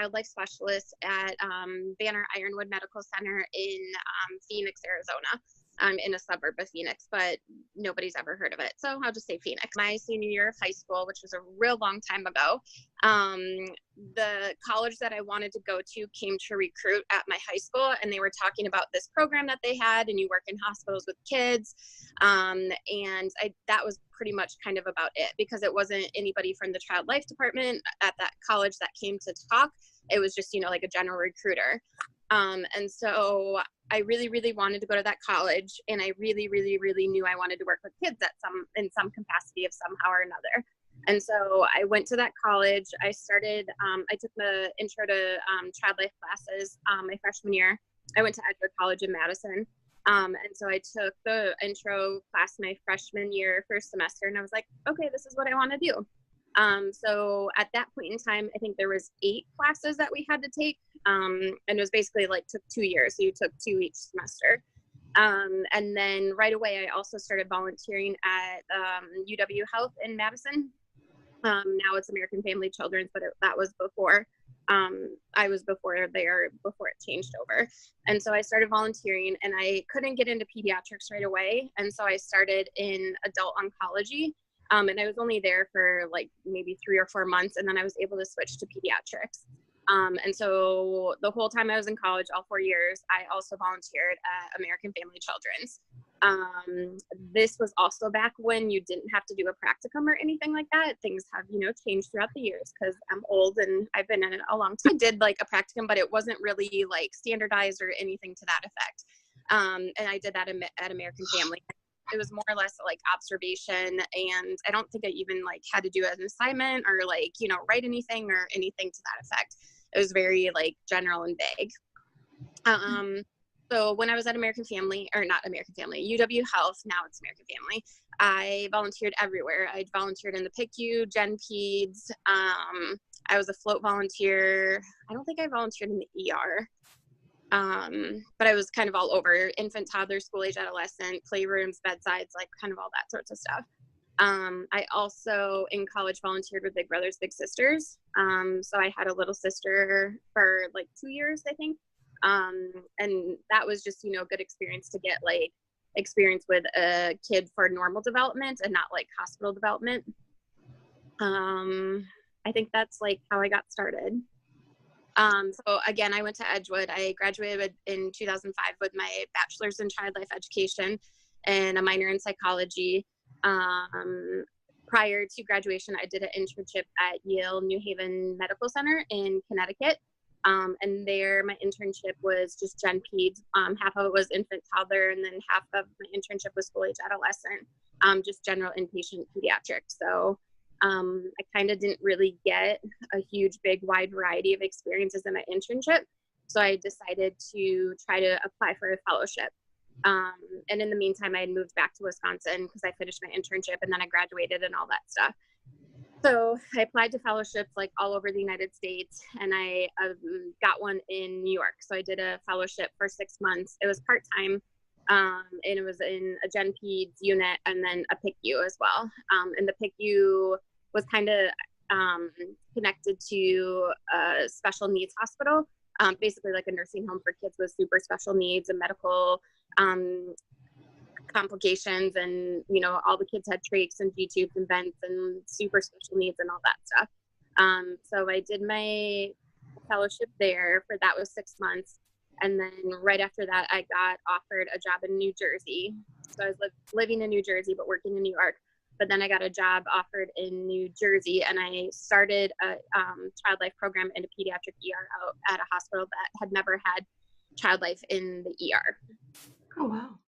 child life specialist at Banner Ironwood Medical Center in Phoenix, Arizona. I'm in a suburb of Phoenix, but nobody's ever heard of it. So I'll just say Phoenix. My senior year of high school, which was a real long time ago, the college that I wanted to go to came to recruit at my high school, and they were talking about this program that they had, and you work in hospitals with kids. That was pretty much kind of about it, because it wasn't anybody from the child life department at that college that came to talk. It was just, like a general recruiter. And so I really, really wanted to go to that college, and I really, really, really knew I wanted to work with kids in some capacity of somehow or another. And so I went to that college. I started, I took the intro to child life classes my freshman year. I went to Edgewood College in Madison. And so I took the intro class my freshman year, first semester, and I was like, okay, this is what I want to do. So at that point in time, I think there was 8 classes that we had to take. And it was basically took 2 years. So you took 2 each semester. And then right away, I also started volunteering at UW Health in Madison. Now it's American Family Children's, but that was before. I was before it changed over. And so I started volunteering, and I couldn't get into pediatrics right away. And so I started in adult oncology. And I was only there for maybe 3 or 4 months, and then I was able to switch to pediatrics. And so the whole time I was in college, all 4 years, I also volunteered at American Family Children's. This was also back when you didn't have to do a practicum or anything like that. Things have, changed throughout the years, because I'm old and I've been in it a long time. I did a practicum, but it wasn't really standardized or anything to that effect. And I did that at American Family. It was more or less observation, and I don't think I even had to do an assignment or write anything or anything to that effect. It was very general and vague. So when I was at American Family, or not American Family, UW Health, now it's American Family, I volunteered everywhere. I volunteered in the PICU, Gen Peds. I was a float volunteer. I don't think I volunteered in the ER. But I was kind of all over: infant, toddler, school age, adolescent, playrooms, bedsides, kind of all that sorts of stuff. I also in college volunteered with Big Brothers Big Sisters. So I had a little sister for 2 years, I think. And that was just, good experience to get experience with a kid for normal development and not hospital development. I think that's how I got started. So again, I went to Edgewood. I graduated in 2005 with my bachelor's in child life education and a minor in psychology. Prior to graduation, I did an internship at Yale New Haven Medical Center in Connecticut. And there my internship was just Gen Peds. Half of it was infant, toddler, and then half of my internship was school age adolescent, just general inpatient pediatrics. So I kind of didn't really get a huge, big, wide variety of experiences in my internship. So I decided to try to apply for a fellowship. And in the meantime, I had moved back to Wisconsin because I finished my internship and then I graduated and all that stuff. So I applied to fellowships all over the United States, and I got one in New York. So I did a fellowship for 6 months. It was part-time, and it was in a Gen Peds unit and then a PICU as well. And the PICU was kind of connected to a special needs hospital, basically a nursing home for kids with super special needs and medical complications, and all the kids had trachs and G-tubes and vents and super special needs and all that stuff. So I did my fellowship there for that was 6 months, and then right after that I got offered a job in New Jersey. So I was living in New Jersey but working in New York. But then I got a job offered in New Jersey, and I started a child life program in a pediatric ER out at a hospital that had never had child life in the ER. Oh, wow.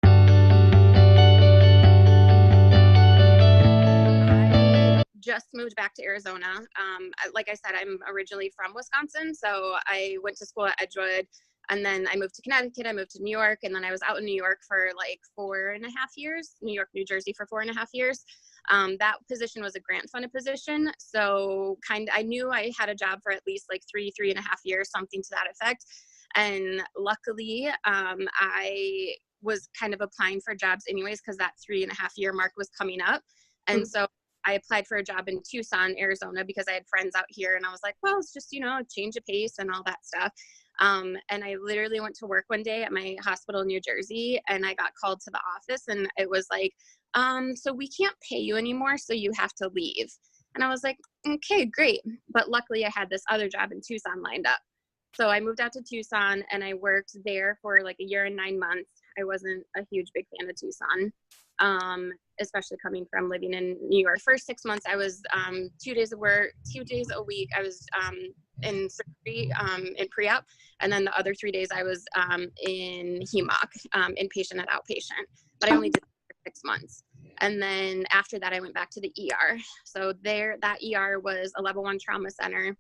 Just moved back to Arizona. Like I said, I'm originally from Wisconsin, so I went to school at Edgewood, and then I moved to Connecticut, I moved to New York, and then I was out in New York for 4.5 years, New York, New Jersey for 4.5 years. That position was a grant funded position, so I knew I had a job for at least 3.5 years, something to that effect. And luckily, I was kind of applying for jobs anyways, because that 3.5 year mark was coming up. And so I applied for a job in Tucson, Arizona, because I had friends out here, and I was like, well, it's just, a change of pace and all that stuff. And I literally went to work one day at my hospital in New Jersey, and I got called to the office, and it was like, so we can't pay you anymore, so you have to leave. And I was like, okay, great. But luckily I had this other job in Tucson lined up. So I moved out to Tucson, and I worked there for like a year and 9 months. I wasn't a huge big fan of Tucson, especially coming from living in New York. First 6 months, I was 2 days a week. I was in surgery, in pre-op, and then the other 3 days I was in HEMOC, inpatient and outpatient. But I only did that for 6 months. And then after that, I went back to the ER. So that ER was a level 1 trauma center.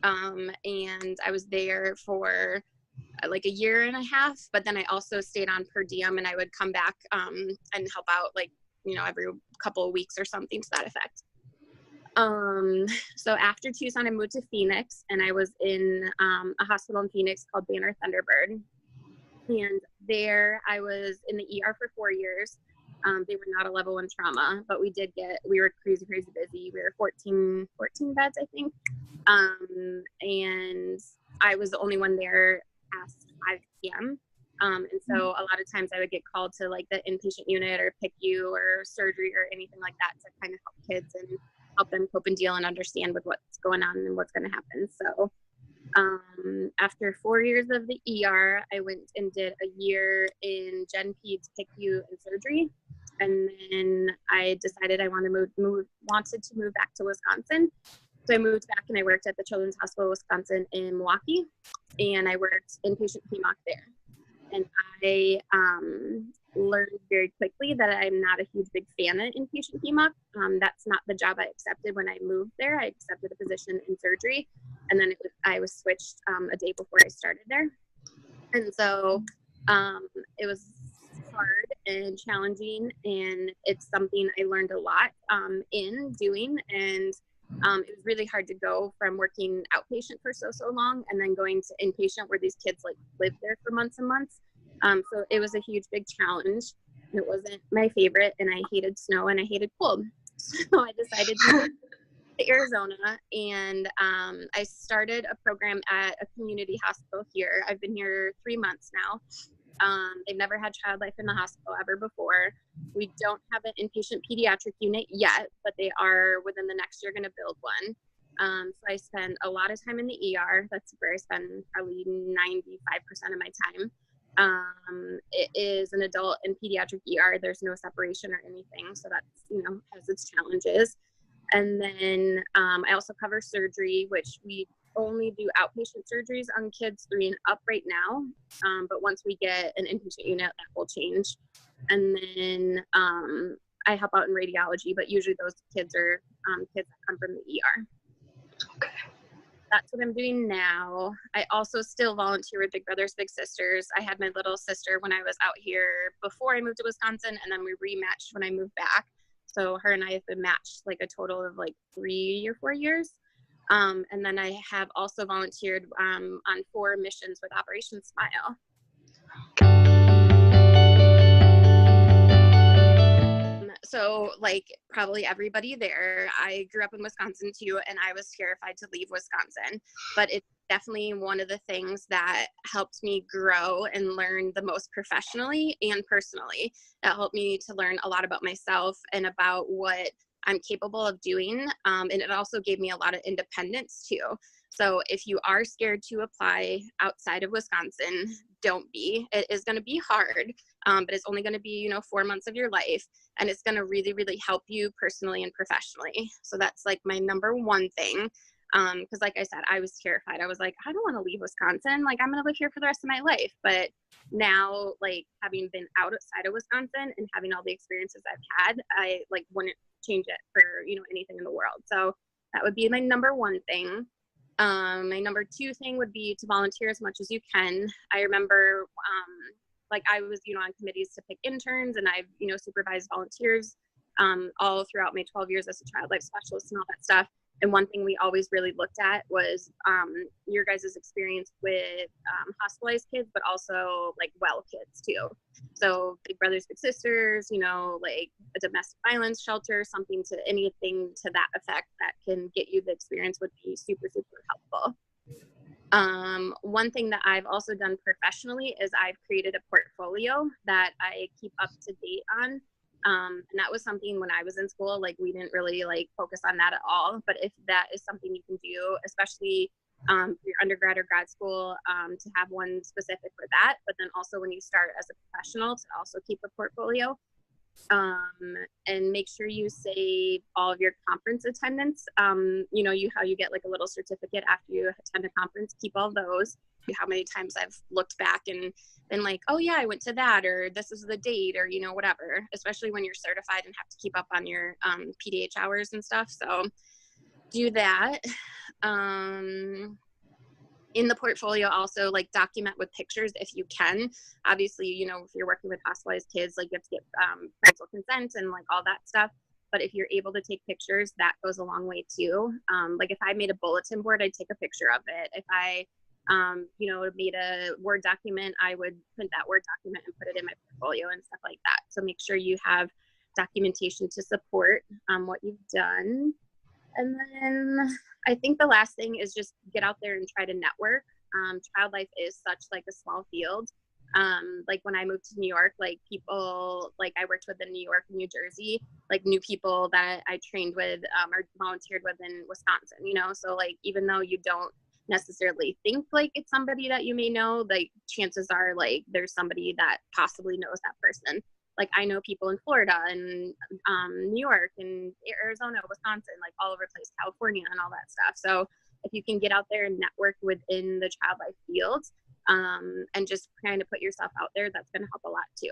And I was there for like a year and a half, but then I also stayed on per diem, and I would come back and help out every couple of weeks or something to that effect. So after Tucson, I moved to Phoenix, and I was in a hospital in Phoenix called Banner Thunderbird. And there I was in the ER for 4 years. They were not a level 1 trauma, but we were crazy busy. We were 14 beds, I think. And I was the only one there past 5 p.m. And so a lot of times I would get called to like the inpatient unit or PICU or surgery or anything like that to kind of help kids and help them cope and deal and understand with what's going on and what's going to happen. So after 4 years of the ER, I went and did a year in Gen Peds, PICU, and surgery. And then I decided I wanted to move back to Wisconsin. So I moved back, and I worked at the Children's Hospital of Wisconsin in Milwaukee, and I worked inpatient HEMOC there. And I learned very quickly that I'm not a huge big fan of inpatient HEMOC. That's not the job I accepted when I moved there. I accepted a position in surgery, and then I was switched a day before I started there. And so it was hard and challenging, and it's something I learned a lot in doing. And it was really hard to go from working outpatient for so long and then going to inpatient where these kids like lived there for months and months. So it was a huge, big challenge. It wasn't my favorite, and I hated snow and I hated cold. So I decided to move to Arizona, and I started a program at a community hospital here. I've been here 3 months now. They've never had child life in the hospital ever before. We don't have an inpatient pediatric unit yet, but they are within the next year going to build one. So I spend a lot of time in the ER. That's where I spend probably 95% of my time. It is an adult and pediatric ER. There's no separation or anything. So that's, has its challenges. And then I also cover surgery, which we only do outpatient surgeries on kids 3 and up right now. But once we get an inpatient unit, that will change. And then I help out in radiology, but usually those kids are kids that come from the ER. Okay. That's what I'm doing now. I also still volunteer with Big Brothers Big Sisters. I had my little sister when I was out here before I moved to Wisconsin, and then we rematched when I moved back. So her and I have been matched like a total of like 3 or 4 years. And then I have also volunteered on 4 missions with Operation Smile. So like probably everybody there, I grew up in Wisconsin too, and I was terrified to leave Wisconsin, but it's definitely one of the things that helped me grow and learn the most professionally and personally. It helped me to learn a lot about myself and about what I'm capable of doing. And it also gave me a lot of independence too. So if you are scared to apply outside of Wisconsin, don't be. It is going to be hard, but it's only going to be, 4 months of your life. And it's going to really, really help you personally and professionally. So that's like my number one thing. Because like I said, I was terrified. I was like, I don't want to leave Wisconsin. Like, I'm going to live here for the rest of my life. But now, like, having been outside of Wisconsin and having all the experiences I've had, I like wouldn't change it for, anything in the world. So that would be my number one thing. My number 2 thing would be to volunteer as much as you can. I remember, like I was, on committees to pick interns, and I've, supervised volunteers all throughout my 12 years as a child life specialist and all that stuff. And one thing we always really looked at was your guys' experience with hospitalized kids, but also like well kids too. So big brothers, big sisters, you know, like a domestic violence shelter, something to anything to that effect that can get you the experience would be super, super helpful. One thing that I've also done professionally is I've created a portfolio that I keep up to date on. And that was something when I was in school, like we didn't really like focus on that at all. But if that is something you can do, especially for your undergrad or grad school, to have one specific for that, but then also when you start as a professional to also keep a portfolio. And make sure you save all of your conference attendance. You know, how you get like a little certificate after you attend a conference, keep all those. How many times I've looked back and been like, oh yeah, I went to that, or this is the date, or, you know, whatever, especially when you're certified and have to keep up on your PDH hours and stuff. So do that. In the portfolio also like document with pictures if you can. Obviously, you know, if you're working with hospitalized kids, like you have to get parental consent and like all that stuff. But if you're able to take pictures, that goes a long way too. Like if I made a bulletin board, I'd take a picture of it. If I, you know, made a Word document, I would print that Word document and put it in my portfolio and stuff like that. So make sure you have documentation to support what you've done. And then I think the last thing is just get out there and try to network. Child life is such like a small field. Like when I moved to New York, like people like I worked with in New York and New Jersey, like new people that I trained with or volunteered with in Wisconsin, you know? So like, even though you don't necessarily think like it's somebody that you may know, like chances are like there's somebody that possibly knows that person. Like I know people in Florida and New York and Arizona, Wisconsin, like all over the place, California and all that stuff. So if you can get out there and network within the child life field and just kind of put yourself out there, that's going to help a lot too.